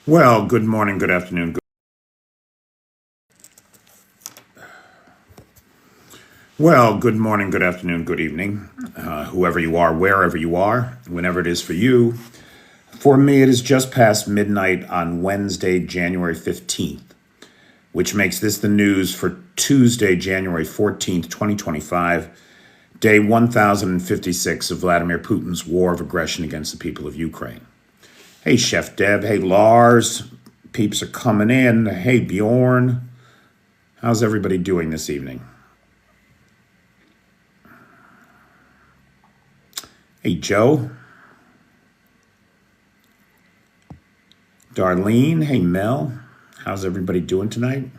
Well, good morning, good afternoon. Good morning, good afternoon, good evening, whoever you are, wherever you are, whenever it is for you. For me, it is just past midnight on Wednesday, January 15th, which makes this the news for Tuesday, January 14th, 2025, day 1056 of Vladimir Putin's war of aggression against the people of Ukraine. Hey, Chef Deb. Hey, Lars. Peeps are coming in. Hey, Bjorn. How's everybody doing this evening? Hey, Joe. Darlene. Hey, Mel. How's everybody doing tonight?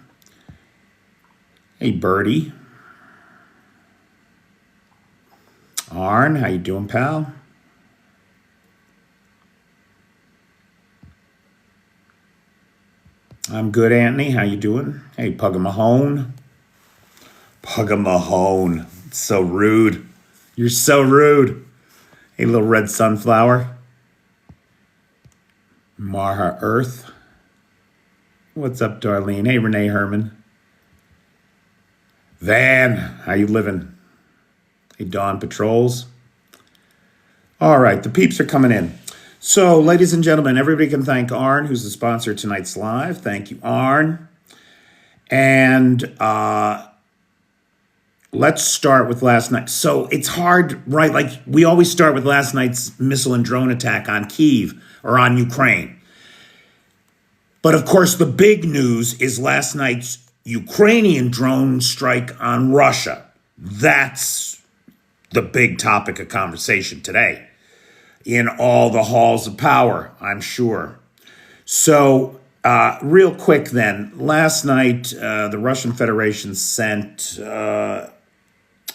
Hey, Birdie. Arn, how you doing, pal? I'm good, Anthony. How you doing? Hey, Pugga Mahone. Pugga Mahone. It's so rude. You're so rude. Hey, little red sunflower. Marha Earth. What's up, Darlene? Hey, Renee Herman. Van, how you living? Hey, Dawn Patrols. All right, the peeps are coming in. So, ladies and gentlemen, everybody can thank Arn, who's the sponsor of tonight's live. Thank you, Arn. And let's start with last night. So it's hard, right? Like we always start with last night's missile and drone attack on Kyiv or on Ukraine. But of course, the big news is last night's Ukrainian drone strike on Russia. That's the big topic of conversation today in all the halls of power, I'm sure. So real quick then, last night, the Russian Federation sent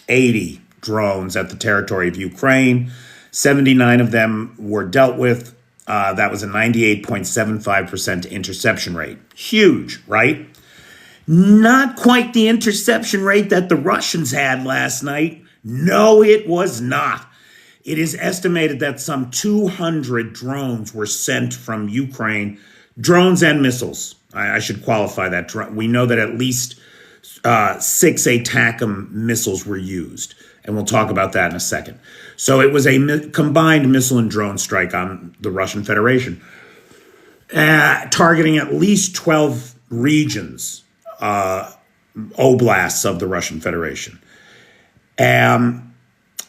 80 drones at the territory of Ukraine. 79 of them were dealt with. That was a 98.75% interception rate. Huge, right? Not quite the interception rate that the Russians had last night. No, it was not. It is estimated that some 200 drones were sent from Ukraine, drones and missiles. I should qualify that. We know that at least 6 ATACMS missiles were used, and we'll talk about that in a second. So it was a combined missile and drone strike on the Russian Federation, targeting at least 12 regions, oblasts of the Russian Federation.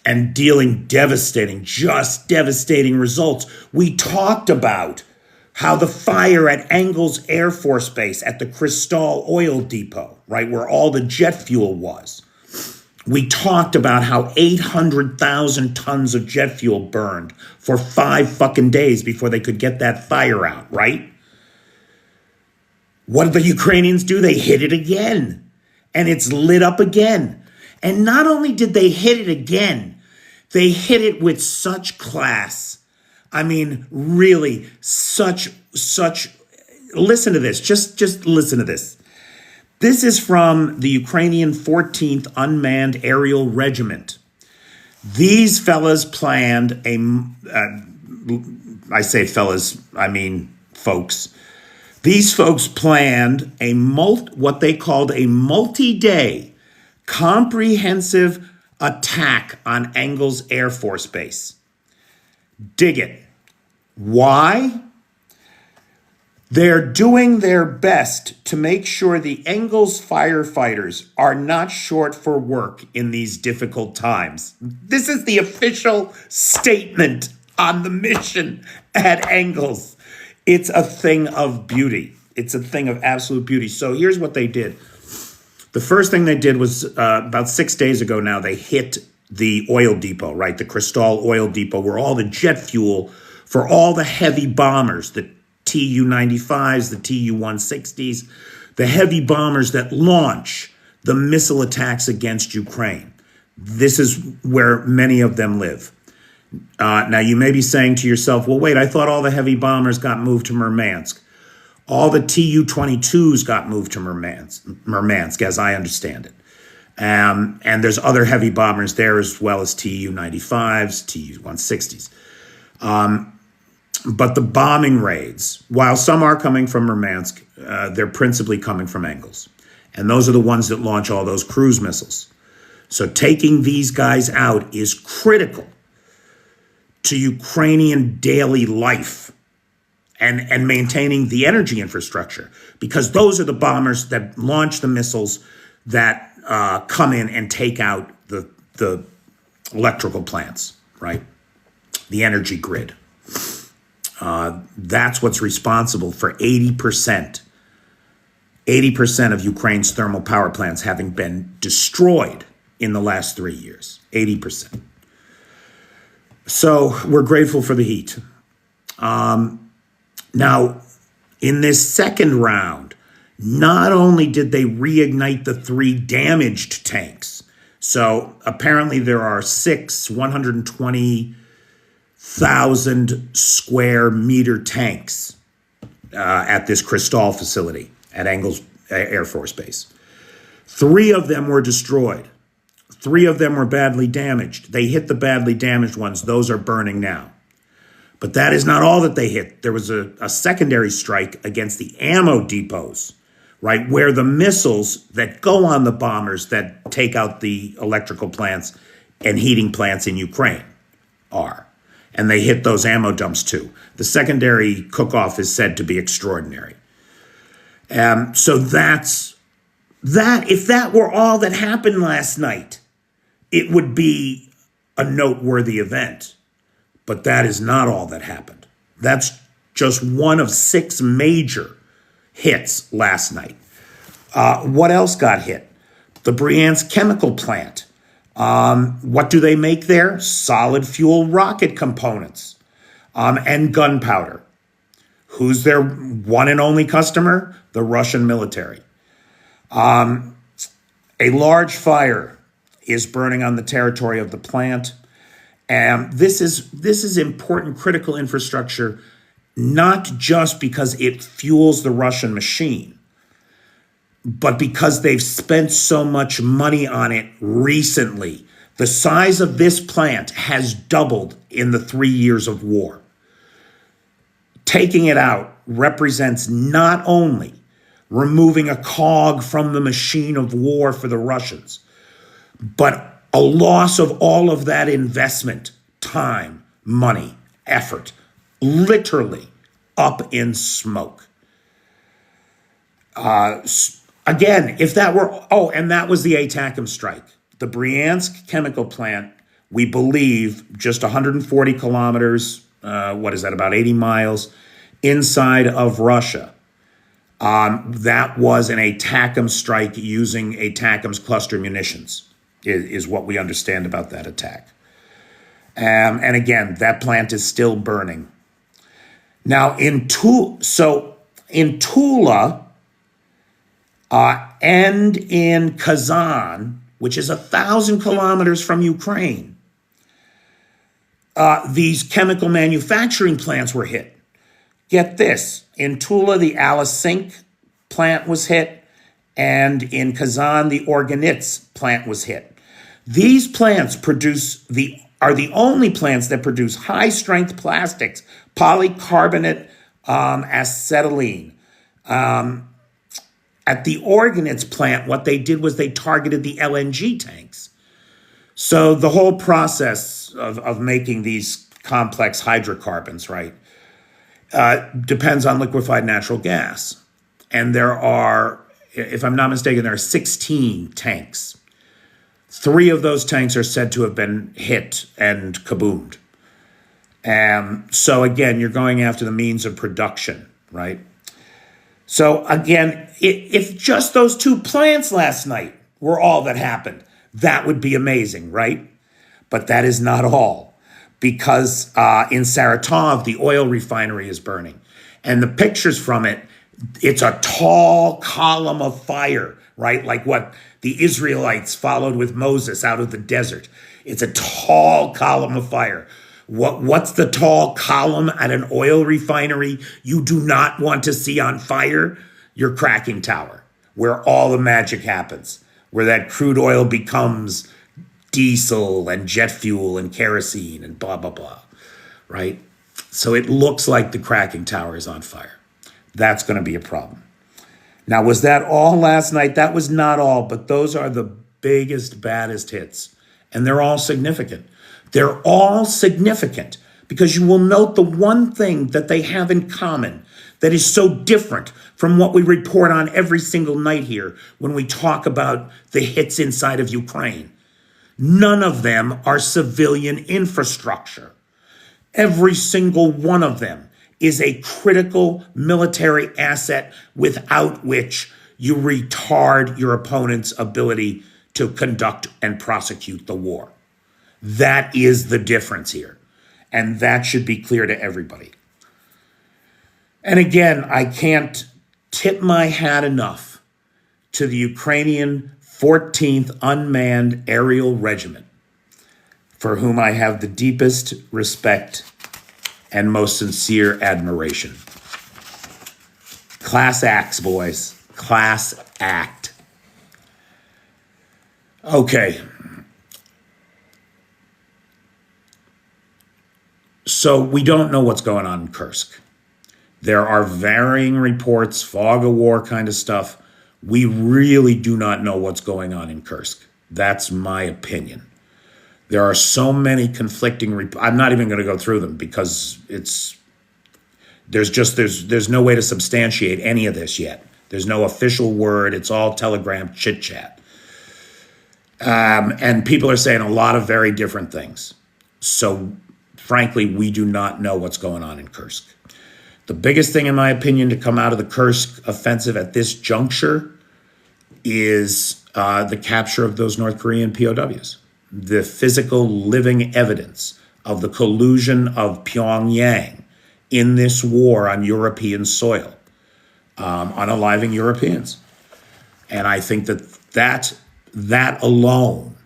And dealing devastating results. We talked about how the fire at Engels Air Force Base at the Crystal Oil Depot, right, where all the jet fuel was. We talked about how 800,000 tons of jet fuel burned for 5 fucking days before they could get that fire out, right? What did the Ukrainians do? They hit it again, and it's lit up again. And not only did they hit it again, they hit it with such class. I mean, really, such, listen to this. Just listen to this. This is from the Ukrainian 14th Unmanned Aerial Regiment. These fellas planned I say fellas, I mean folks. These folks planned what they called a multi-day comprehensive attack on Engels Air Force Base. Dig it. Why? They're doing their best to make sure the Engels firefighters are not short for work in these difficult times. This is the official statement on the mission at Engels. It's a thing of beauty. It's a thing of absolute beauty. So here's what they did. The first thing they did was about 6 days ago now, they hit the oil depot, right? The Crystal Oil Depot, where all the jet fuel for all the heavy bombers, the Tu-95s, the Tu-160s, the heavy bombers that launch the missile attacks against Ukraine. This is where many of them live. Now, you may be saying to yourself, well, wait, I thought all the heavy bombers got moved to Murmansk. All the Tu-22s got moved to Murmansk, as I understand it. And there's other heavy bombers there as well as Tu-95s, Tu-160s. But the bombing raids, while some are coming from Murmansk, they're principally coming from Engels. And those are the ones that launch all those cruise missiles. So taking these guys out is critical to Ukrainian daily life and maintaining the energy infrastructure, because those are the bombers that launch the missiles that come in and take out the electrical plants, right? The energy grid. That's what's responsible for 80% of Ukraine's thermal power plants having been destroyed in the last 3 years. 80%. So we're grateful for the heat. Now, in this second round, not only did they reignite the 3 damaged tanks, so apparently there are 6 120,000 square meter tanks at this Kristall facility at Engels Air Force Base. 3 of them were destroyed. 3 of them were badly damaged. They hit the badly damaged ones. Those are burning now. But that is not all that they hit. There was a secondary strike against the ammo depots, right, where the missiles that go on the bombers that take out the electrical plants and heating plants in Ukraine are. And they hit those ammo dumps too. The secondary cook-off is said to be extraordinary. So that's that. If that were all that happened last night, it would be a noteworthy event. But that is not all that happened. That's just one of 6 major hits last night. What else got hit? The Bryansk chemical plant. What do they make there? Solid fuel rocket components and gunpowder. Who's their one and only customer? The Russian military. A large fire is burning on the territory of the plant. And this is important, critical infrastructure, not just because it fuels the Russian machine, but because they've spent so much money on it recently. The size of this plant has doubled in the 3 years of war. Taking it out represents not only removing a cog from the machine of war for the Russians, but a loss of all of that investment, time, money, effort, literally up in smoke. Again, if that were, and that was the ATACMS strike. The Bryansk chemical plant, we believe, just 140 kilometers, about 80 miles inside of Russia. That was an ATACMS strike using ATACMS cluster munitions. Is what we understand about that attack. And again, that plant is still burning. Now, in Tula and in Kazan, which is 1,000 kilometers from Ukraine, these chemical manufacturing plants were hit. Get this, in Tula, the Alisink plant was hit, and in Kazan, the Organits plant was hit. These plants are the only plants that produce high-strength plastics, polycarbonate acetylene. At the Organits plant, what they did was they targeted the LNG tanks. So the whole process of making these complex hydrocarbons, right, depends on liquefied natural gas. And there are, if I'm not mistaken, there are 16 tanks. 3 of those tanks are said to have been hit and kaboomed. So again, you're going after the means of production, right? So again, if just those 2 plants last night were all that happened, that would be amazing, right? But that is not all, because in Saratov, the oil refinery is burning. And the pictures from it, it's a tall column of fire, right? Like what the Israelites followed with Moses out of the desert. It's a tall column of fire. What's the tall column at an oil refinery you do not want to see on fire? Your cracking tower, where all the magic happens, where that crude oil becomes diesel and jet fuel and kerosene and blah, blah, blah, right? So it looks like the cracking tower is on fire. That's going to be a problem. Now, was that all last night? That was not all, but those are the biggest, baddest hits. And they're all significant. They're all significant because you will note the one thing that they have in common that is so different from what we report on every single night here when we talk about the hits inside of Ukraine. None of them are civilian infrastructure. Every single one of them is a critical military asset without which you retard your opponent's ability to conduct and prosecute the war. That is the difference here. And that should be clear to everybody. And again, I can't tip my hat enough to the Ukrainian 14th Unmanned Aerial Regiment, for whom I have the deepest respect and most sincere admiration. Class acts, boys. Class act. Okay. So we don't know what's going on in Kursk. There are varying reports, fog of war kind of stuff. We really do not know what's going on in Kursk. That's my opinion. There are so many conflicting reports. I'm not even going to go through them because there's no way to substantiate any of this yet. There's no official word. It's all telegram chit chat. And people are saying a lot of very different things. So frankly, we do not know what's going on in Kursk. The biggest thing, in my opinion, to come out of the Kursk offensive at this juncture is the capture of those North Korean POWs. The physical living evidence of the collusion of Pyongyang in this war on European soil, unaliving Europeans. And I think that alone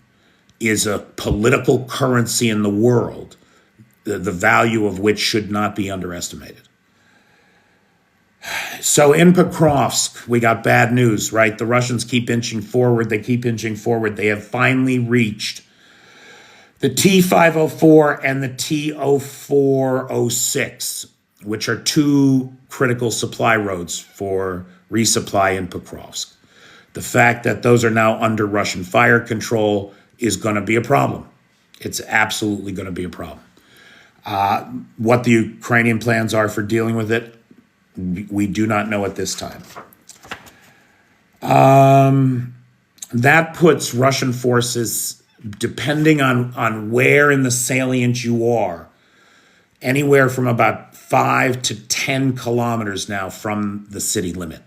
is a political currency in the world, the value of which should not be underestimated. So in Pokrovsk, we got bad news, right? The Russians keep inching forward. They keep inching forward. They have finally reached the T-504 and the T-0406, which are two critical supply roads for resupply in Pokrovsk. The fact that those are now under Russian fire control is going to be a problem. It's absolutely going to be a problem. What the Ukrainian plans are for dealing with it, we do not know at this time. That puts Russian forces, depending on where in the salient you are, anywhere from about 5 to 10 kilometers now from the city limit.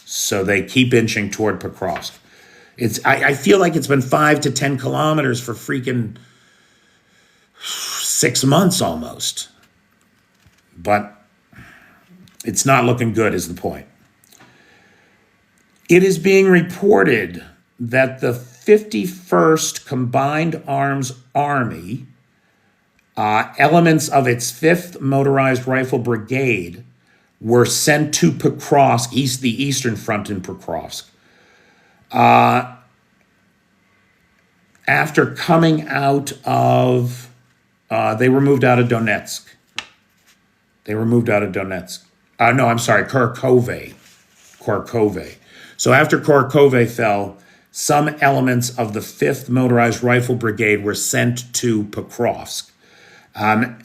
So they keep inching toward Pokrovsk. I feel like it's been 5 to 10 kilometers for freaking 6 months almost. But it's not looking good is the point. It is being reported that the 51st Combined Arms Army, elements of its 5th Motorized Rifle Brigade, were sent to Pokrovsk, the Eastern Front in Pokrovsk, after coming out of, they were moved out of Donetsk. Kharkove. So after Kharkove fell, some elements of the 5th Motorized Rifle Brigade were sent to Pokrovsk.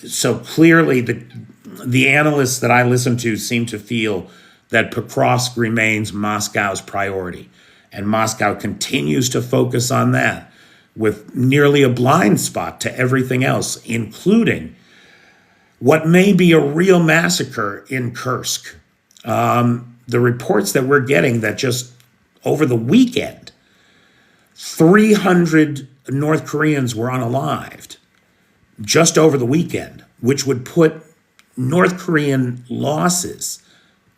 So clearly the analysts that I listen to seem to feel that Pokrovsk remains Moscow's priority. And Moscow continues to focus on that with nearly a blind spot to everything else, including what may be a real massacre in Kursk. The reports that we're getting that just over the weekend, 300 North Koreans were unalived just over the weekend, which would put North Korean losses,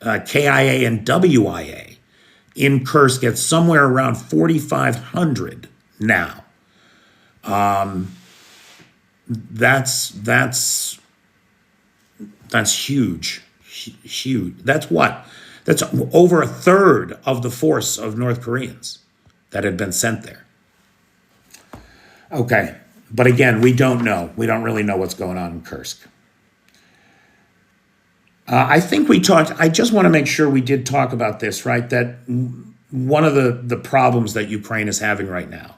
KIA and WIA, in Kursk at somewhere around 4,500 now. That's huge. That's what? That's over a third of the force of North Koreans that had been sent there. Okay, but again, we don't know. We don't really know what's going on in Kursk. I think we talked, I just want to make sure we did talk about this, right? That one of the problems that Ukraine is having right now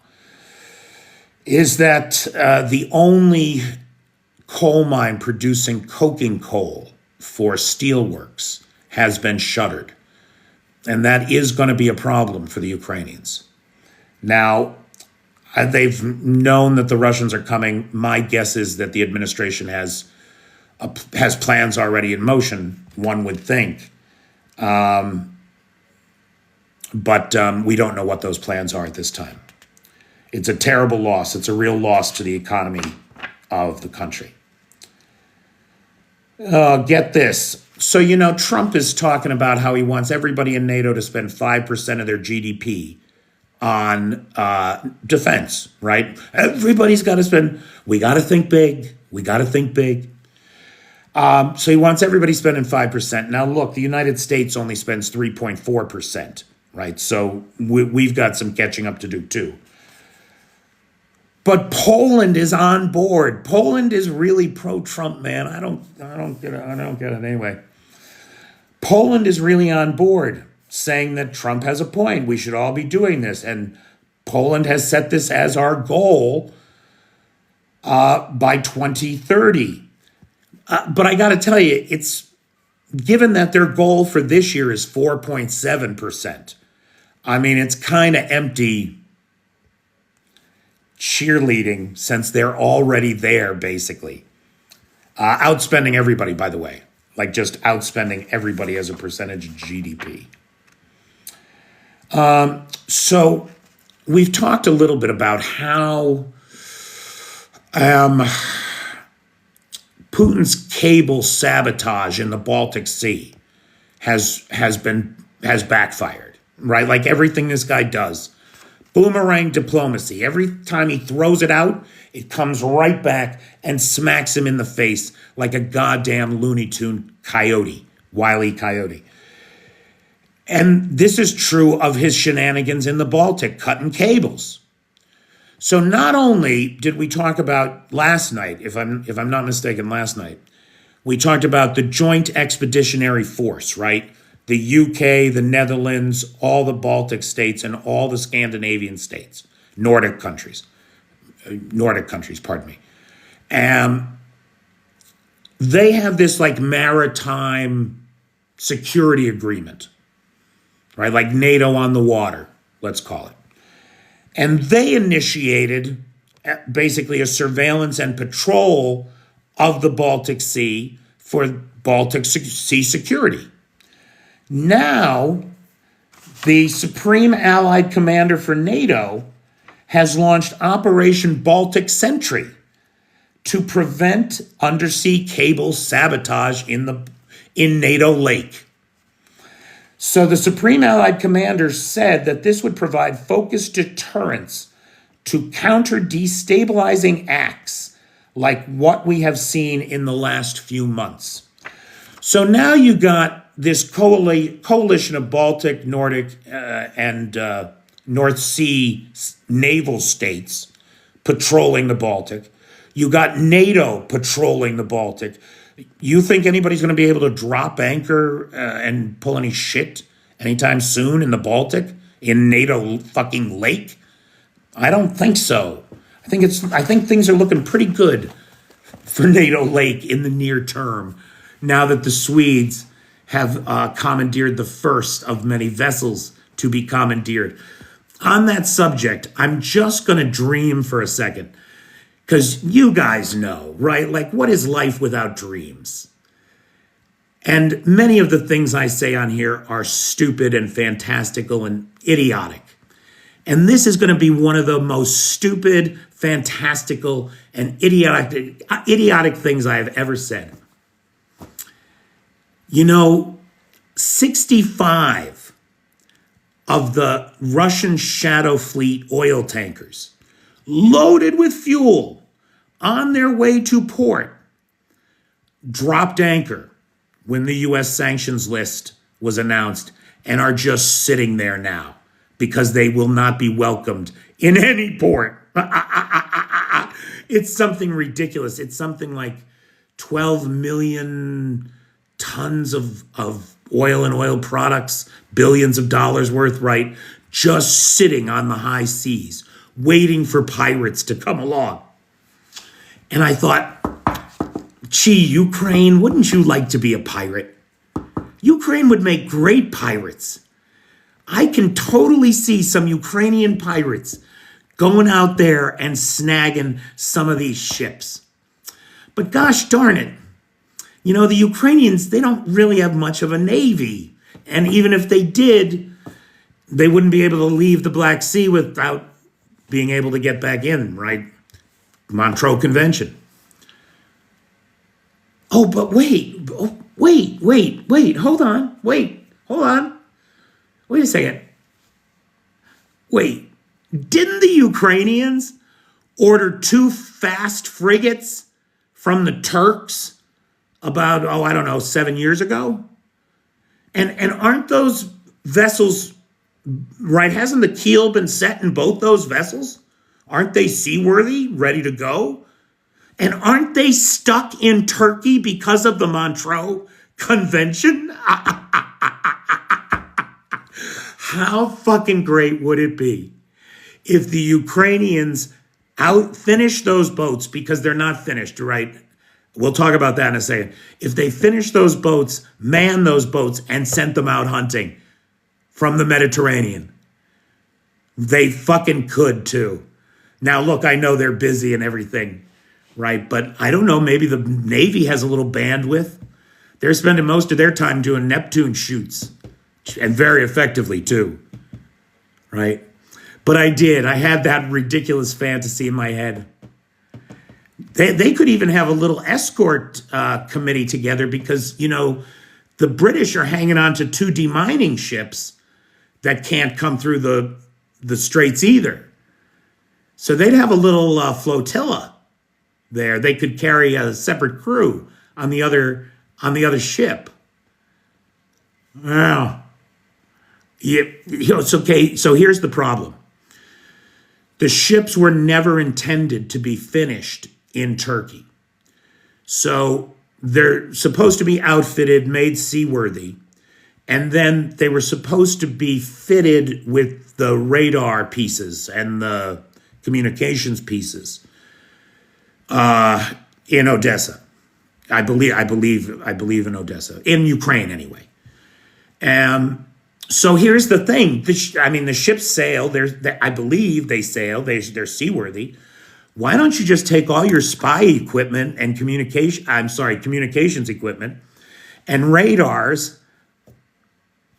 is that the only coal mine producing coking coal for steelworks has been shuttered. And that is going to be a problem for the Ukrainians. Now, they've known that the Russians are coming. My guess is that the administration has plans already in motion, one would think. But we don't know what those plans are at this time. It's a terrible loss. It's a real loss to the economy of the country. Get this. So, Trump is talking about how he wants everybody in NATO to spend 5% of their GDP on defense, right? Everybody's got to spend, we got to think big. We got to think big. So he wants everybody spending 5%. Now, look, the United States only spends 3.4%, right? So we've got some catching up to do too. But Poland is on board. Poland is really pro-Trump, man. I don't get it anyway. Poland is really on board, saying that Trump has a point. We should all be doing this. And Poland has set this as our goal by 2030. But I got to tell you, it's given that their goal for this year is 4.7%. I mean, it's kind of empty cheerleading since they're already there, basically. Outspending everybody, by the way. Like just outspending everybody as a percentage of GDP. So we've talked a little bit about how Putin's cable sabotage in the Baltic Sea has backfired, right? Like everything this guy does. Boomerang diplomacy. Every time he throws it out, it comes right back and smacks him in the face like a goddamn Looney Tune coyote, Wile E. Coyote. And this is true of his shenanigans in the Baltic, cutting cables. So not only did we talk about last night, if I'm not mistaken, last night, we talked about the Joint Expeditionary Force, right? The UK, the Netherlands, all the Baltic states, and all the Scandinavian states, Nordic countries, pardon me. They have this like maritime security agreement, right? Like NATO on the water, let's call it. And they initiated basically a surveillance and patrol of the Baltic Sea for Baltic Sea security. Now, the Supreme Allied Commander for NATO has launched Operation Baltic Sentry to prevent undersea cable sabotage in NATO Lake. So the Supreme Allied Commander said that this would provide focused deterrence to counter destabilizing acts like what we have seen in the last few months. So now you got this coalition of Baltic, Nordic, and North Sea naval states patrolling the Baltic. You got NATO patrolling the Baltic. You think anybody's going to be able to drop anchor and pull any shit anytime soon in the Baltic, in NATO fucking lake? I don't think so. I think things are looking pretty good for NATO lake in the near term, now that the Swedes have commandeered the first of many vessels to be commandeered. On that subject, I'm just going to dream for a second, because you guys know, right? Like, what is life without dreams? And many of the things I say on here are stupid and fantastical and idiotic. And this is going to be one of the most stupid, fantastical, and idiotic things I have ever said. 65 of the Russian Shadow Fleet oil tankers loaded with fuel on their way to port dropped anchor when the U.S. sanctions list was announced and are just sitting there now because they will not be welcomed in any port. It's something ridiculous. It's something like 12 million tons of oil and oil products, billions of dollars worth, right? Just sitting on the high seas, waiting for pirates to come along. And I thought, gee, Ukraine, wouldn't you like to be a pirate? Ukraine would make great pirates. I can totally see some Ukrainian pirates going out there and snagging some of these ships. But gosh darn it, the Ukrainians, they don't really have much of a navy. And even if they did, they wouldn't be able to leave the Black Sea without being able to get back in, right? Montreux Convention. Oh, but wait, hold on. Wait a second. Wait, didn't the Ukrainians order 2 fast frigates from the Turks about, 7 years ago? And aren't those vessels, right? Hasn't the keel been set in both those vessels? Aren't they seaworthy, ready to go? And aren't they stuck in Turkey because of the Montreux Convention? How fucking great would it be if the Ukrainians finish those boats, because they're not finished, right? We'll talk about that in a second. If they finish those boats, man those boats, and sent them out hunting from the Mediterranean. They fucking could too. Now, look, I know they're busy and everything, right? But I don't know, maybe the Navy has a little bandwidth. They're spending most of their time doing Neptune shoots, and very effectively too, right? But I had that ridiculous fantasy in my head. They could even have a little escort committee together because, the British are hanging on to 2 demining ships that can't come through the straits either. So they'd have a little flotilla there. They could carry a separate crew on the other ship. Wow. Yeah, it's okay. So here's the problem. The ships were never intended to be finished in Turkey. So they're supposed to be outfitted, made seaworthy, and then they were supposed to be fitted with the radar pieces and the communications pieces in Odessa. I believe in Odessa, in Ukraine anyway. So here's the thing. The ships sail. I believe they sail. They're seaworthy. Why don't you just take all your spy equipment and communications equipment and radars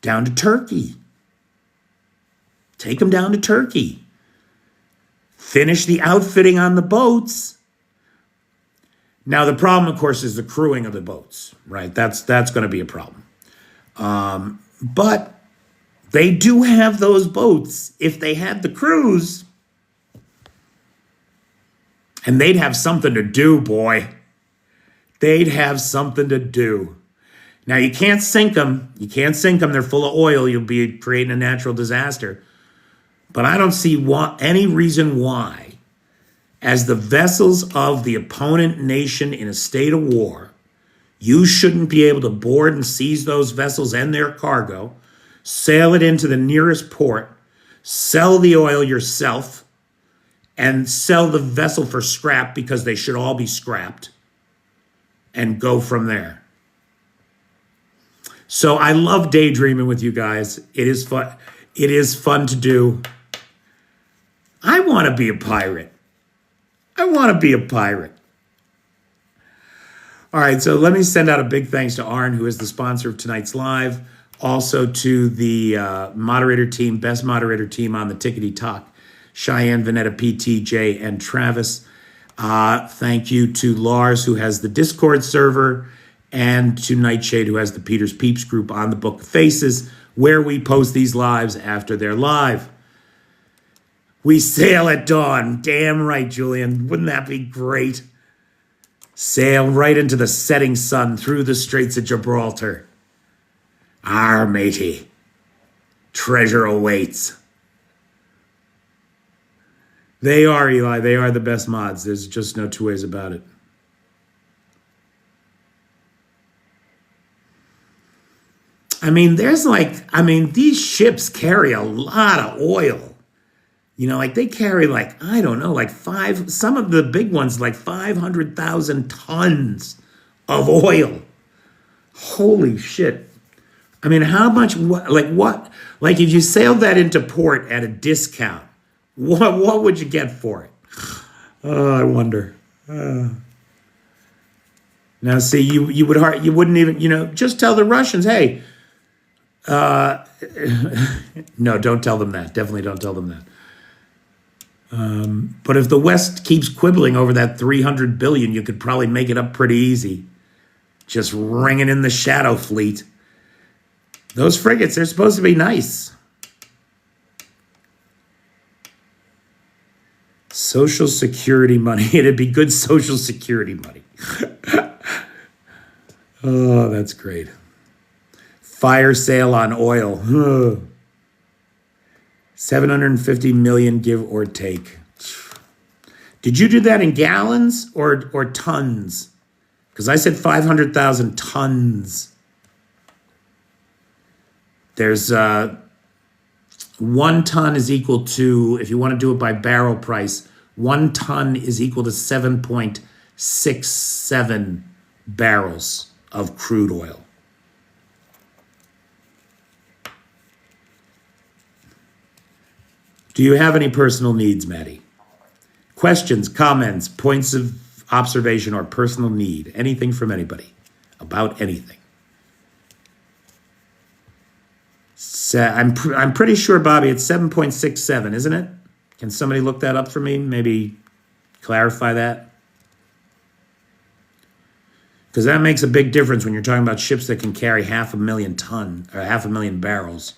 down to Turkey? Take them down to Turkey. Finish the outfitting on the boats. Now, the problem, of course, is the crewing of the boats, right? That's going to be a problem. But they do have those boats. If they had the crews, and they'd have something to do, boy. They'd have something to do. Now, you can't sink them. They're full of oil. You'll be creating a natural disaster. But I don't see any reason why, as the vessels of the opponent nation in a state of war, you shouldn't be able to board and seize those vessels and their cargo, sail it into the nearest port, sell the oil yourself, and sell the vessel for scrap, because they should all be scrapped, and go from there. So I love daydreaming with you guys. It is fun. It is fun to do. I want to be a pirate. All right, so let me send out a big thanks to Arn, who is the sponsor of tonight's live. Also to the moderator team, best moderator team on the Tickety Talk. Cheyenne, Vanetta, PTJ, and Travis. Thank you to Lars, who has the Discord server, and to Nightshade, who has the Peter's Peeps group on the Book of Faces, where we post these lives after they're live. We sail at dawn. Damn right, Julian. Wouldn't that be great? Sail right into the setting sun through the Straits of Gibraltar. Arr, matey. Treasure awaits. They are, Eli. They are the best mods. There's just no 2 ways about it. I mean, these ships carry a lot of oil. Like they carry like, I don't know, like some of the big ones, like 500,000 tons of oil. Holy shit. I mean, how much, like if you sailed that into port at a discount, what would you get for it? Oh, I wonder. Now, see, you wouldn't even, just tell the Russians, hey, no, don't tell them that. Definitely don't tell them that. But if the West keeps quibbling over that 300 billion, you could probably make it up pretty easy. Just ringing in the Shadow Fleet. Those frigates, they're supposed to be nice. Social Security money. It'd be good Social Security money. Oh, that's great. Fire sale on oil. 750 million, give or take. Did you do that in gallons or tons? Because I said 500,000 tons. There's 1 ton is equal to, if you want to do it by barrel price, 1 ton is equal to 7.67 barrels of crude oil. Do you have any personal needs, Maddie? Questions, comments, points of observation, or personal need? Anything from anybody about anything? I'm pretty sure, Bobby, it's 7.67, isn't it? Can somebody look that up for me? Maybe clarify that? Because that makes a big difference when you're talking about ships that can carry 500,000 barrels.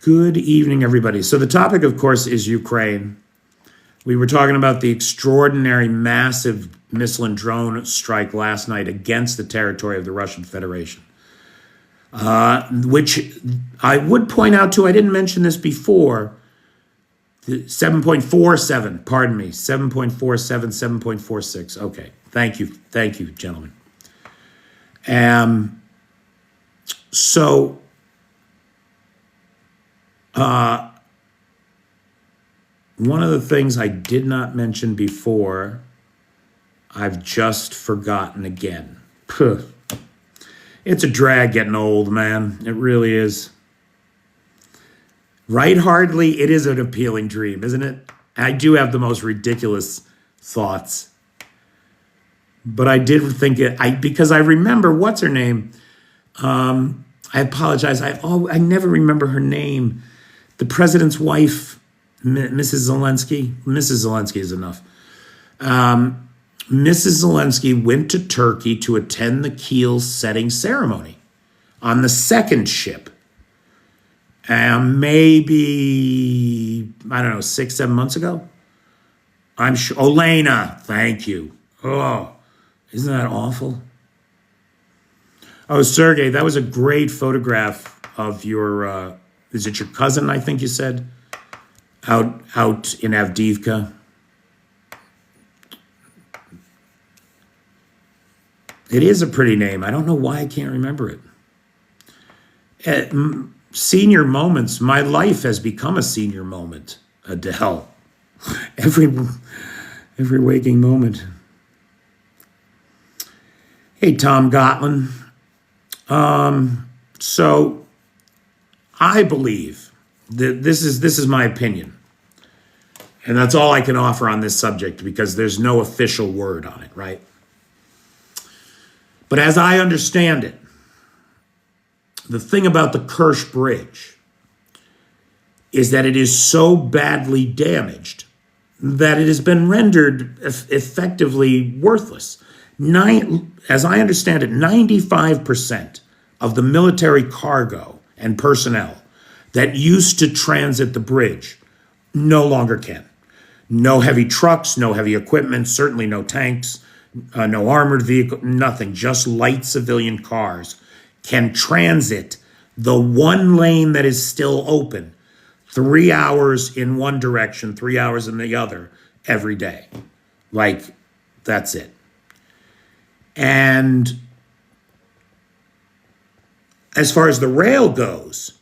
Good evening, everybody. So the topic, of course, is Ukraine. We were talking about the extraordinary, massive missile and drone strike last night against the territory of the Russian Federation, which I would point out, too, I didn't mention this before, 7.47, pardon me, 7.47, 7.46. Okay, thank you, gentlemen. One of the things I did not mention before, I've just forgotten again. It's a drag getting old, man. It really is. Right, hardly, it is an appealing dream, isn't it? I do have the most ridiculous thoughts. But I did think because I remember, what's her name? I apologize. I never remember her name. The president's wife, Mrs. Zelensky. Mrs. Zelensky is enough. Mrs. Zelensky went to Turkey to attend the keel setting ceremony on the second ship. Maybe, I don't know, 6-7 months ago? I'm sure. Olena, thank you. Oh, isn't that awful? Oh, Sergey, that was a great photograph of your, is it your cousin, I think you said? Out in Avdiivka. It is a pretty name. I don't know why I can't remember it. Senior moments. My life has become a senior moment, Adele. Every waking moment. Hey, Tom Gottland. So I believe that this is my opinion. And that's all I can offer on this subject because there's no official word on it, right? But as I understand it, the thing about the Kerch Bridge is that it is so badly damaged that it has been rendered effectively worthless. As I understand it, 95% of the military cargo and personnel that used to transit the bridge no longer can. No heavy trucks, no heavy equipment, certainly no tanks, no armored vehicle, nothing, just light civilian cars can transit the one lane that is still open 3 hours in one direction, 3 hours in the other, every day. Like, that's it. And as far as the rail goes,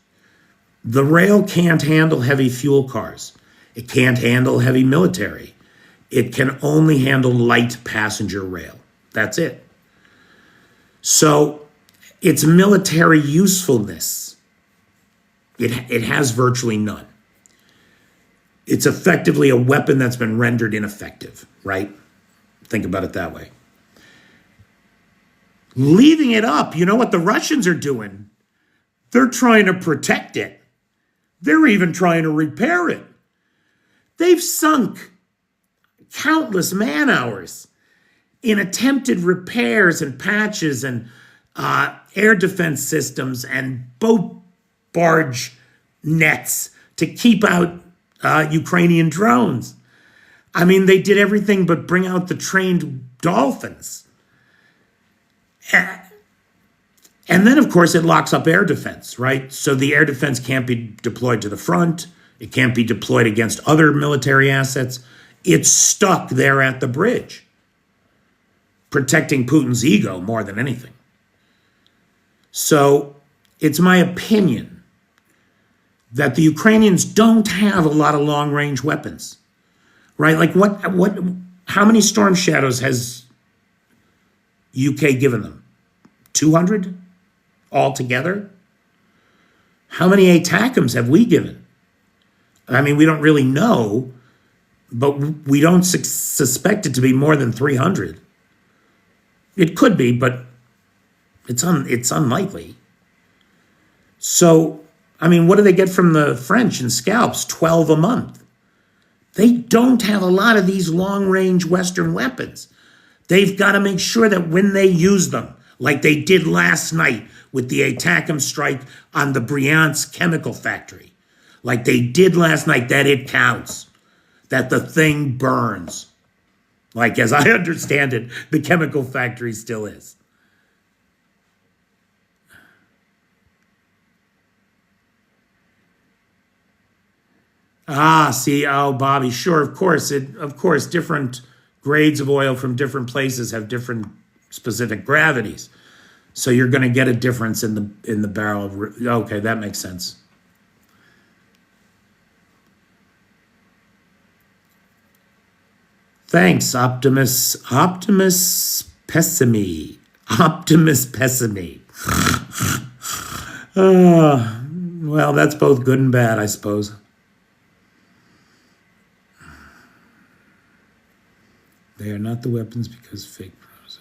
the rail can't handle heavy fuel cars. It can't handle heavy military. It can only handle light passenger rail. That's it. So its military usefulness, it has virtually none. It's effectively a weapon that's been rendered ineffective, right? Think about it that way. Leaving it up, you know what the Russians are doing? They're trying to protect it. They're even trying to repair it. They've sunk countless man hours in attempted repairs and patches and air defense systems and boat barge nets to keep out Ukrainian drones. I mean, they did everything but bring out the trained dolphins. And then, of course, it locks up air defense, right? So the air defense can't be deployed to the front. It can't be deployed against other military assets. It's stuck there at the bridge, protecting Putin's ego more than anything. So it's my opinion that the Ukrainians don't have a lot of long-range weapons, right? Like how many Storm Shadows has UK given them? 200 altogether? How many ATACMS have we given? I mean, we don't really know, but we don't suspect it to be more than 300. It could be, but it's unlikely. So, I mean, what do they get from the French in scalps? 12 a month. They don't have a lot of these long-range Western weapons. They've got to make sure that when they use them, like they did last night with the ATACMS strike on the Bryansk chemical factory, like they did last night, that it counts, that the thing burns. Like, as I understand it, the chemical factory still is. Bobby, sure, of course, different grades of oil from different places have different specific gravities. So you're going to get a difference in the barrel. Okay, that makes sense. Thanks, Optimus Pessimy. Optimus Pessimy. Well, that's both good and bad, I suppose. They are not the weapons because fake pros.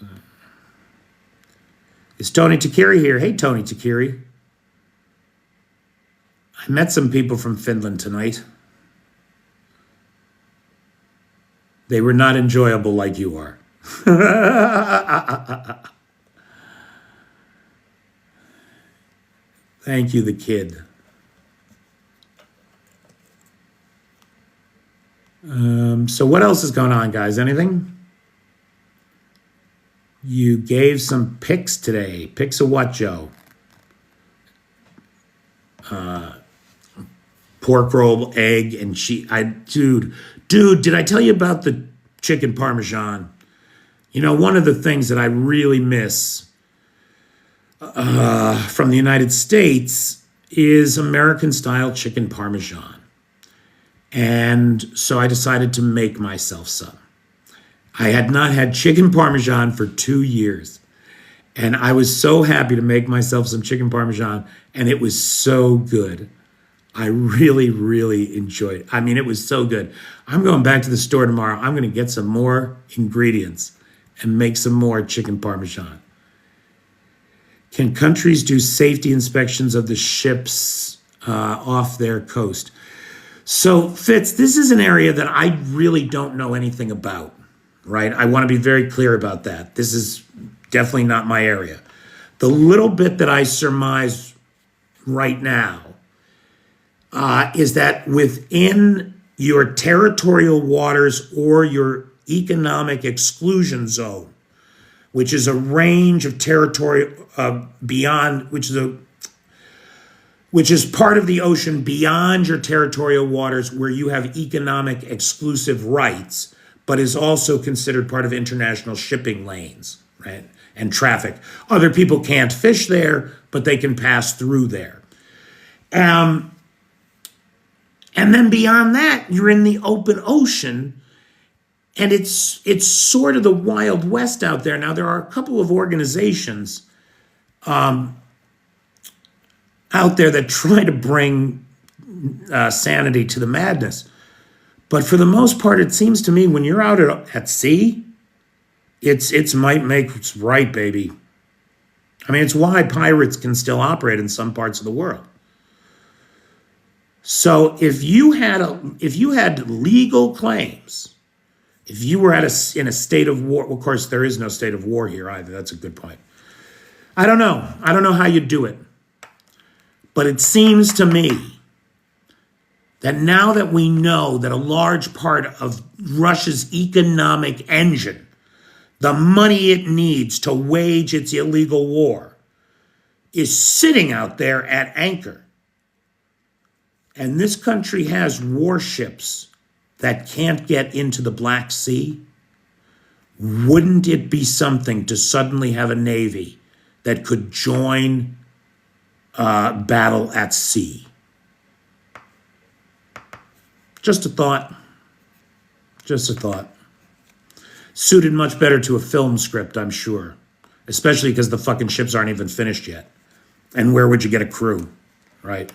Is Tony Takiri here? Hey, Tony Takiri. I met some people from Finland tonight. They were not enjoyable like you are. Thank you, the kid. So what else is going on, guys? Anything? You gave some picks today. Picks of what, Joe? Pork roll, egg, and cheese. Dude, did I tell you about the chicken parmesan? You know, one of the things that I really miss from the United States is American-style chicken parmesan. And so I decided to make myself some. I had not had chicken parmesan for 2 years. And I was so happy to make myself some chicken parmesan. And it was so good. I really, really enjoyed it. I mean, it was so good. I'm going back to the store tomorrow. I'm going to get some more ingredients and make some more chicken parmesan. Can countries do safety inspections of the ships off their coast? So, Fitz, this is an area that I really don't know anything about, right? I want to be very clear about that. This is definitely not my area. The little bit that I surmise right now is that within your territorial waters or your economic exclusion zone, which is a range of territory beyond, which is part of the ocean beyond your territorial waters where you have economic exclusive rights, but is also considered part of international shipping lanes, right? And traffic. Other people can't fish there, but they can pass through there. And then beyond that, you're in the open ocean, and it's sort of the Wild West out there. Now, there are a couple of organizations out there that try to bring sanity to the madness. But for the most part, it seems to me when you're out at sea, it's might makes right, baby. I mean, it's why pirates can still operate in some parts of the world. So if you had legal claims, if you were in a state of war, of course there is no state of war here either. That's a good point. I don't know how you do it, but it seems to me that now that we know that a large part of Russia's economic engine, the money it needs to wage its illegal war, is sitting out there at anchor. And this country has warships that can't get into the Black Sea. Wouldn't it be something to suddenly have a navy that could join battle at sea? Just a thought. Just a thought. Suited much better to a film script, I'm sure. Especially because the fucking ships aren't even finished yet. And where would you get a crew, right?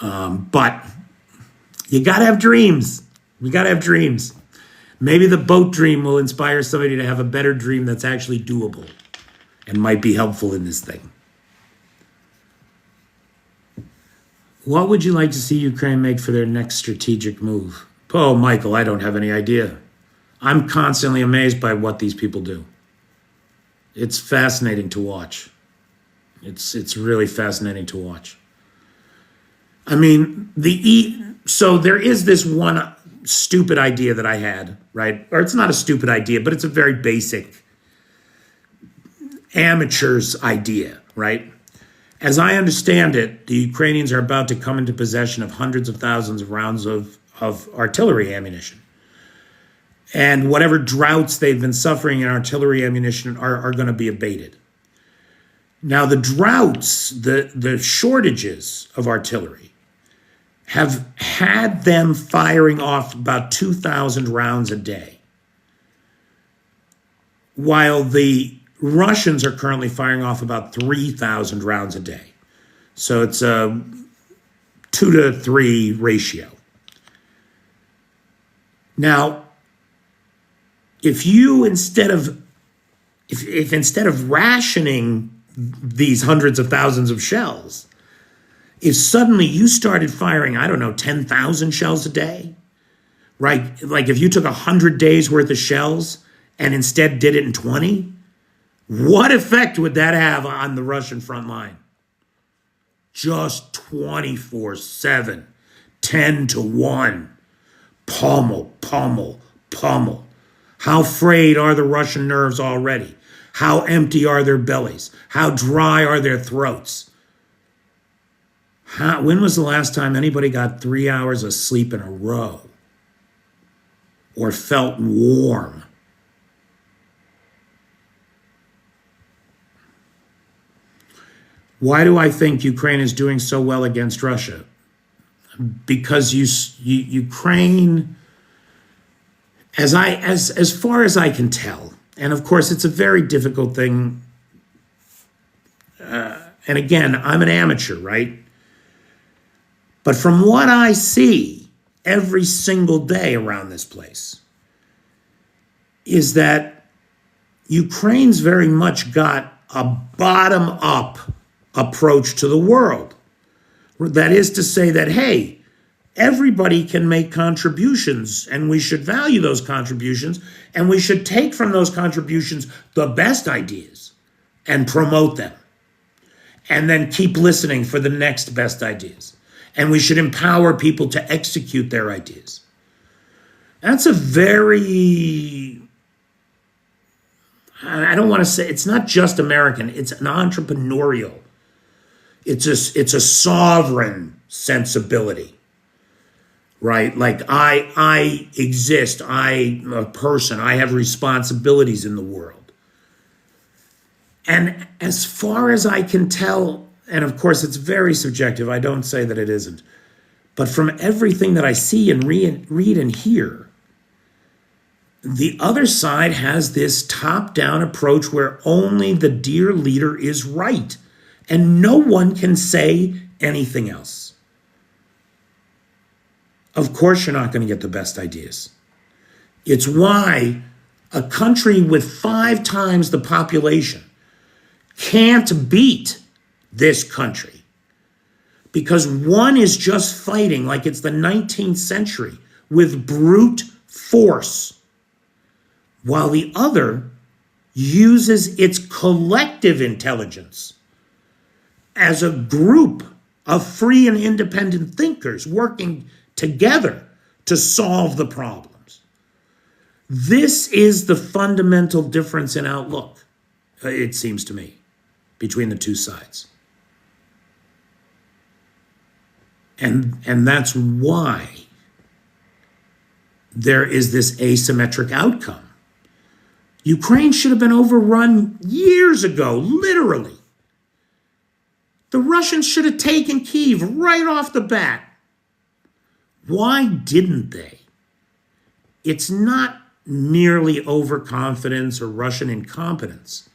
But you gotta have dreams. We gotta have dreams. Maybe the boat dream will inspire somebody to have a better dream that's actually doable and might be helpful in this thing. What would you like to see Ukraine make for their next strategic move? Oh, Michael, I don't have any idea. I'm constantly amazed by what these people do. It's fascinating to watch. It's really fascinating to watch. I mean, so there is this one stupid idea that I had, right? Or it's not a stupid idea, but it's a very basic amateur's idea, right? As I understand it, the Ukrainians are about to come into possession of hundreds of thousands of rounds of artillery ammunition. And whatever droughts they've been suffering in artillery ammunition are going to be abated. Now, the droughts, the shortages of artillery, have had them firing off about 2,000 rounds a day, while the Russians are currently firing off about 3,000 rounds a day. So it's a 2 to 3 ratio. Now, if instead of rationing these hundreds of thousands of shells, if suddenly you started firing, 10,000 shells a day, right? Like if you took 100 days worth of shells and instead did it in 20, what effect would that have on the Russian front line? Just 24/7, 10 to 1, pummel, pummel, pummel. How frayed are the Russian nerves already? How empty are their bellies? How dry are their throats? When was the last time anybody got 3 hours of sleep in a row or felt warm? Why do I think Ukraine is doing so well against Russia? Because Ukraine, as far as I can tell, and of course it's a very difficult thing. And again, I'm an amateur, right? But from what I see every single day around this place is that Ukraine's very much got a bottom-up approach to the world. That is to say that, hey, everybody can make contributions and we should value those contributions and we should take from those contributions the best ideas and promote them and then keep listening for the next best ideas. And we should empower people to execute their ideas. That's a very, I don't want to say, it's not just American, it's an entrepreneurial. It's a sovereign sensibility. right? Like I exist, I'm a person, I have responsibilities in the world. And as far as I can tell, and of course it's very subjective, I don't say that it isn't, but from everything that I see and read and hear, the other side has this top-down approach where only the dear leader is right, and no one can say anything else. Of course you're not going to get the best ideas. It's why a country with 5 times the population can't beat this country, because one is just fighting like it's the 19th century with brute force, while the other uses its collective intelligence as a group of free and independent thinkers working together to solve the problems. This is the fundamental difference in outlook, it seems to me, between the two sides. And that's why there is this asymmetric outcome. Ukraine should have been overrun years ago, literally. The Russians should have taken Kyiv right off the bat. Why didn't they? It's not merely overconfidence or Russian incompetence.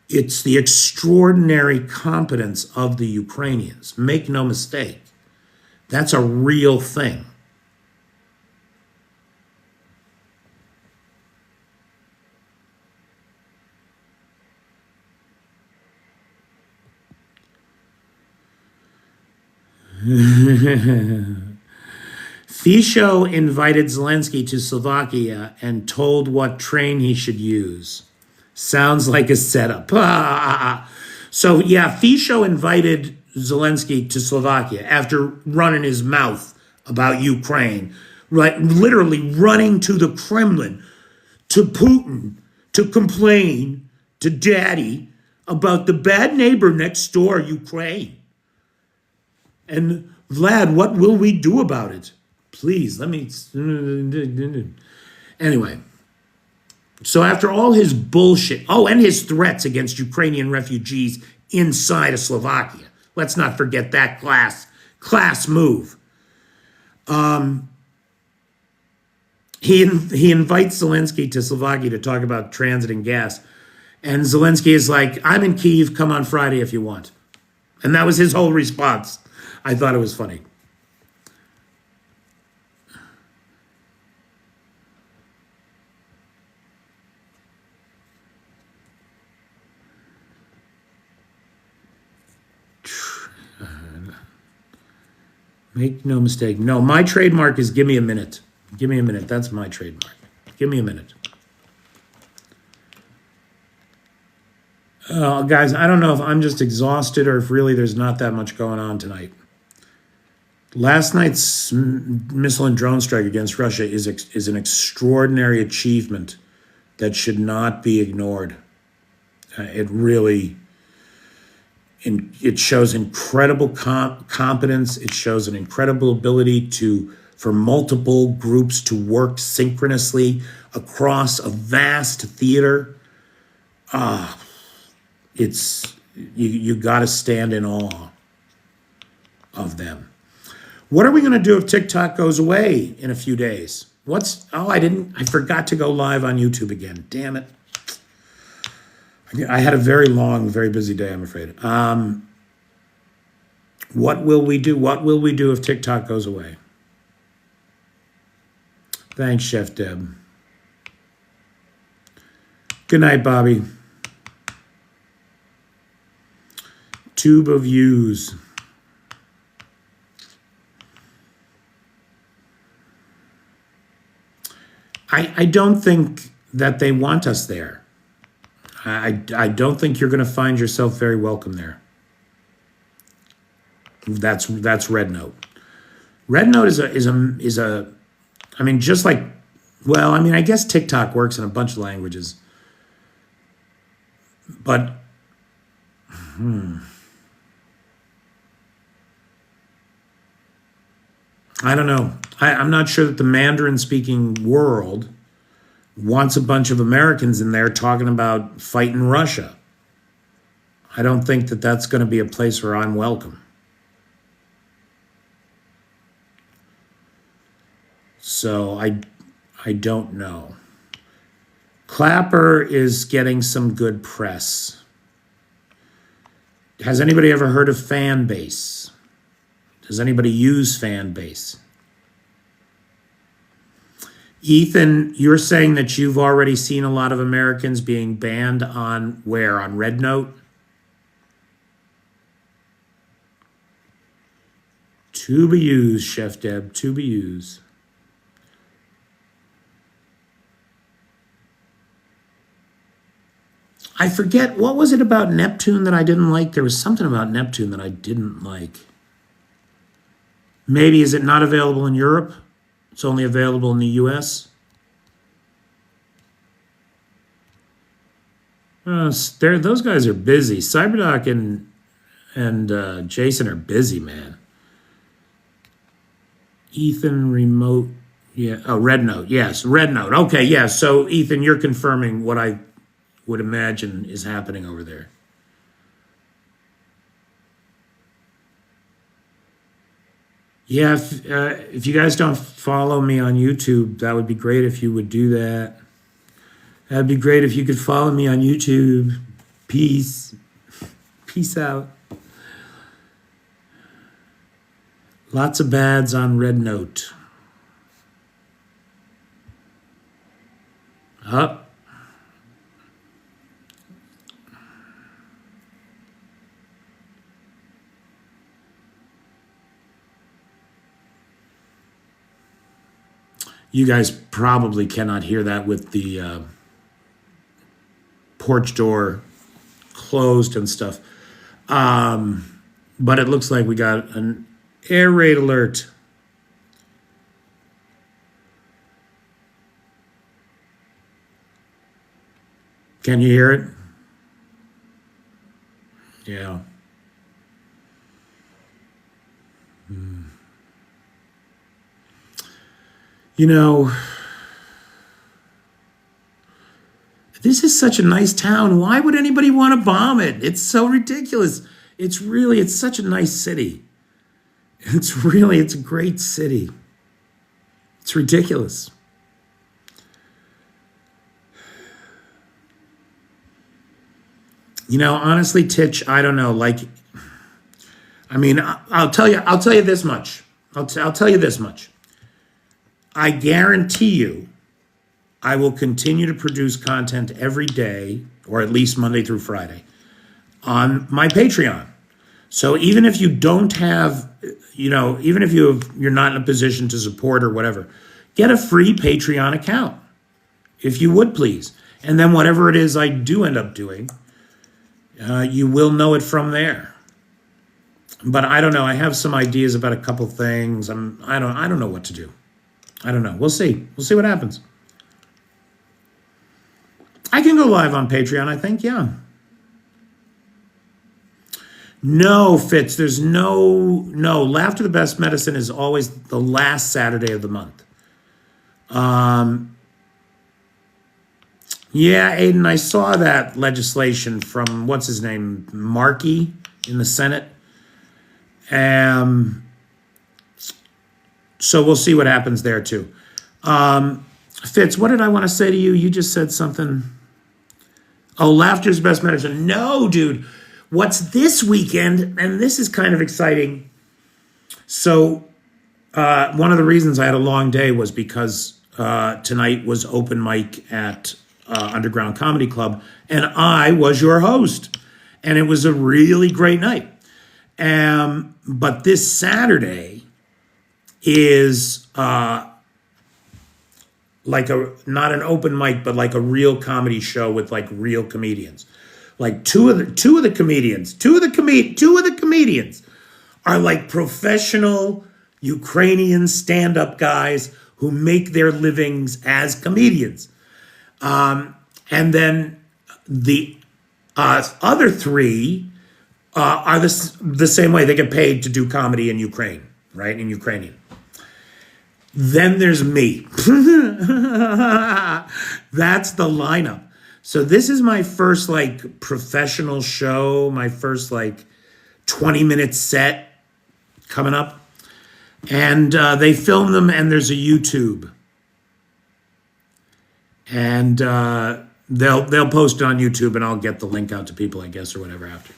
It's the extraordinary competence of the Ukrainians. Make no mistake. That's a real thing. Fico invited Zelensky to Slovakia and told what train he should use. Sounds like a setup. So yeah, Fico invited Zelensky to Slovakia after running his mouth about Ukraine, right? Literally running to the Kremlin, to Putin, to complain to Daddy about the bad neighbor next door, Ukraine. And Vlad, what will we do about it? Please, let me... Anyway, so after all his bullshit, and his threats against Ukrainian refugees inside of Slovakia, let's not forget that class move. He invites Zelensky to Slovakia to talk about transit and gas. And Zelensky is like, I'm in Kyiv, come on Friday if you want. And that was his whole response. I thought it was funny. Make no mistake. No, my trademark is give me a minute. Give me a minute. That's my trademark. Give me a minute. Guys, I don't know if I'm just exhausted or if really there's not that much going on tonight. Last night's missile and drone strike against Russia is an extraordinary achievement that should not be ignored. It shows incredible competence. It shows an incredible ability for multiple groups to work synchronously across a vast theater. You got to stand in awe of them. What are we going to do if TikTok goes away in a few days? I forgot to go live on YouTube again. Damn it. I had a very long, very busy day, I'm afraid. What will we do? What will we do if TikTok goes away? Thanks, Chef Deb. Good night, Bobby. Tube of views. I don't think that they want us there. I don't think you're going to find yourself very welcome there. That's Red Note. Red Note is a I mean, just like, well, I mean, I guess TikTok works in a bunch of languages. But I don't know. I'm not sure that the Mandarin-speaking world wants a bunch of Americans in there talking about fighting Russia. I don't think that that's going to be a place where I'm welcome. So I don't know. Clapper is getting some good press. Has anybody ever heard of Fanbase? Does anybody use Fanbase? Ethan, you're saying that you've already seen a lot of Americans being banned on where? On Red Note? To be used, Chef Deb, to be used. I forget, what was it about Neptune that I didn't like? There was something about Neptune that I didn't like. Maybe, is it not available in Europe? It's only available in the US? Those guys are busy. Cyberdoc and Jason are busy, man. Ethan remote, yeah. Oh, Red Note, yes, Red Note. Okay, yeah. So Ethan, you're confirming what I would imagine is happening over there. Yeah, if you guys don't follow me on YouTube, that would be great if you would do that. That'd be great if you could follow me on YouTube. Peace. Peace out. Lots of bads on Red Note. Up. You guys probably cannot hear that with the porch door closed and stuff. But it looks like we got an air raid alert. Can you hear it? Yeah. You know, this is such a nice town. Why would anybody want to bomb it? It's so ridiculous. It's such a nice city. It's a great city. It's ridiculous. You know, honestly, Titch, I don't know. Like, I mean, I'll tell you this much. I'll tell you this much. I guarantee you, I will continue to produce content every day, or at least Monday through Friday, on my Patreon. So even if you don't have, even if you're not in a position to support or whatever, get a free Patreon account, if you would please. And then whatever it is I do end up doing, you will know it from there. But I don't know. I have some ideas about a couple things. I don't know what to do. I don't know. We'll see. We'll see what happens. I can go live on Patreon, I think, yeah. No, Fitz, there's no. Laughter the Best Medicine is always the last Saturday of the month. Yeah, Aiden, I saw that legislation from, what's his name, Markey in the Senate. So we'll see what happens there, too. Fitz, what did I want to say to you? You just said something. Oh, Laughter's Best Medicine. No, dude. What's this weekend? And this is kind of exciting. So one of the reasons I had a long day was because tonight was open mic at Underground Comedy Club, and I was your host. And it was a really great night. But this Saturday is like not an open mic, but like a real comedy show with like real comedians. Like two of the comedians are like professional Ukrainian stand-up guys who make their livings as comedians. And then the other three are the same way. They get paid to do comedy in Ukraine, right? In Ukrainian. Then there's me. That's the lineup. So this is my first like professional show, my first like 20-minute set coming up. And they film them and there's a YouTube. And they'll post it on YouTube and I'll get the link out to people, I guess, or whatever after.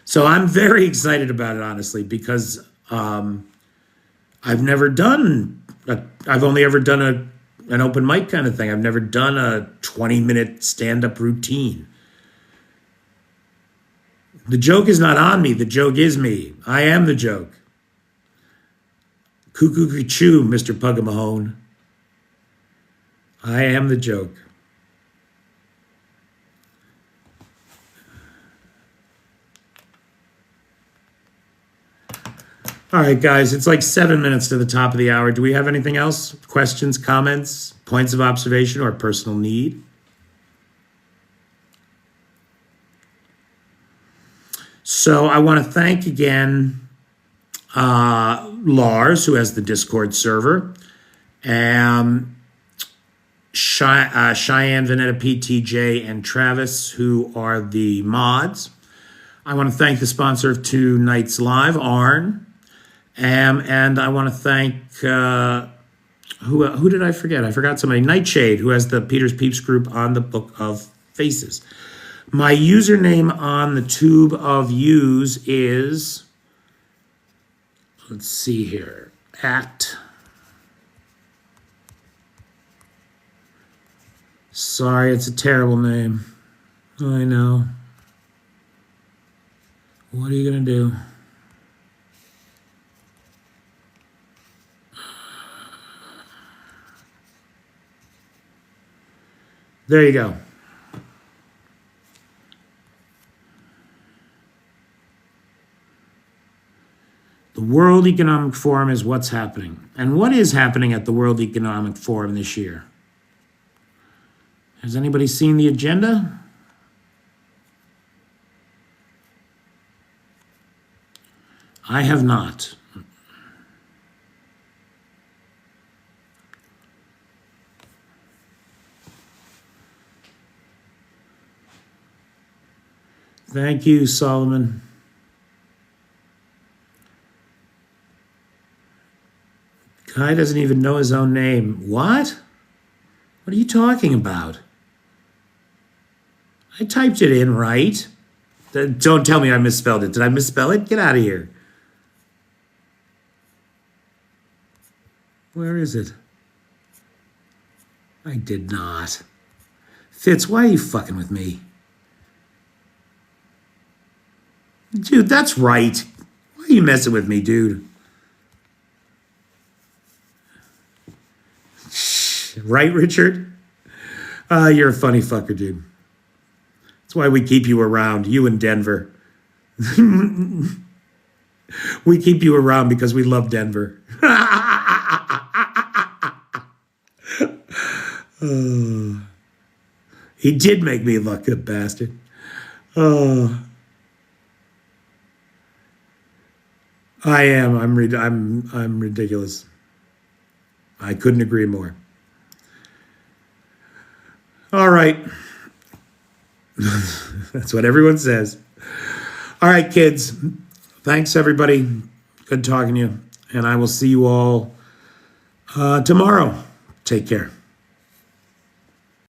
So I'm very excited about it, honestly, because I've never done, I've only ever done an open mic kind of thing. I've never done a 20-minute stand-up routine. The joke is not on me. The joke is me. I am the joke. Cuckoo-choo, Mr. Puggamahone. I am the joke. All right, guys, it's like 7 minutes to the top of the hour. Do we have anything else? Questions, comments, points of observation, or personal need? So I want to thank again Lars, who has the Discord server, Cheyenne, Vanetta, PTJ, and Travis, who are the mods. I want to thank the sponsor of tonight's live, Arn. And I want to thank, who did I forget? I forgot somebody. Nightshade, who has the Peter's Peeps group on the Book of Faces. My username on the Tube of Use is, let's see here, sorry, it's a terrible name. I know. What are you going to do? There you go. The World Economic Forum is what's happening. And what is happening at the World Economic Forum this year? Has anybody seen the agenda? I have not. Thank you, Solomon. Guy doesn't even know his own name. What? What are you talking about? I typed it in right. Don't tell me I misspelled it. Did I misspell it? Get out of here. Where is it? I did not. Fitz, why are you fucking with me? Dude, that's right. Why are you messing with me, dude? Right, Richard? You're a funny fucker, dude. That's why we keep you around, you in Denver. We keep you around because we love Denver. He did make me look, good bastard. I am. I'm ridiculous. I couldn't agree more. All right. That's what everyone says. All right, kids. Thanks, everybody. Good talking to you. And I will see you all tomorrow. Take care.